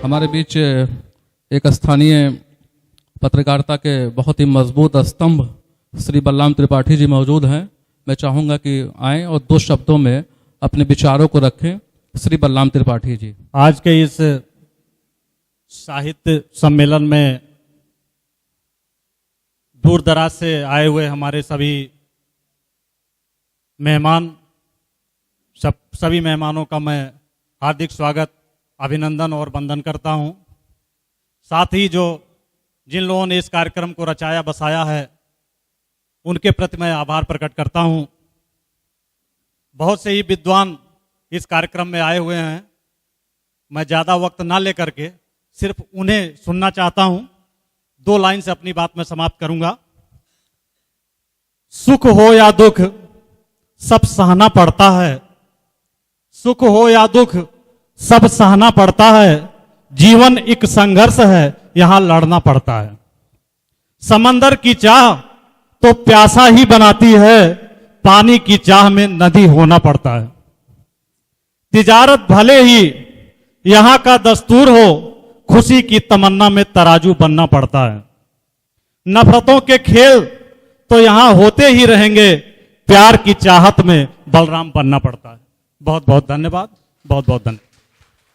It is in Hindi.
हमारे बीच एक स्थानीय पत्रकारिता के बहुत ही मजबूत स्तंभ श्री बलराम त्रिपाठी जी मौजूद हैं। मैं चाहूँगा कि आएं और 2 शब्दों में अपने विचारों को रखें। श्री बलराम त्रिपाठी जी, आज के इस साहित्य सम्मेलन में दूर दराज से आए हुए हमारे सभी मेहमान, सभी मेहमानों का मैं हार्दिक स्वागत, अभिनंदन और वंदन करता हूं। साथ ही जिन लोगों ने इस कार्यक्रम को रचाया बसाया है, उनके प्रति मैं आभार प्रकट करता हूं। बहुत से ही विद्वान इस कार्यक्रम में आए हुए हैं। मैं ज़्यादा वक्त ना लेकर के सिर्फ उन्हें सुनना चाहता हूं। 2 लाइन से अपनी बात मैं समाप्त करूंगा। सुख हो या दुख सब सहना पड़ता है, सुख हो या दुख सब सहना पड़ता है। जीवन एक संघर्ष है, यहां लड़ना पड़ता है। समंदर की चाह तो प्यासा ही बनाती है, पानी की चाह में नदी होना पड़ता है। तिजारत भले ही यहां का दस्तूर हो, खुशी की तमन्ना में तराजू बनना पड़ता है। नफरतों के खेल तो यहां होते ही रहेंगे, प्यार की चाहत में बलराम बनना पड़ता है। बहुत बहुत धन्यवाद, बहुत बहुत धन्यवाद।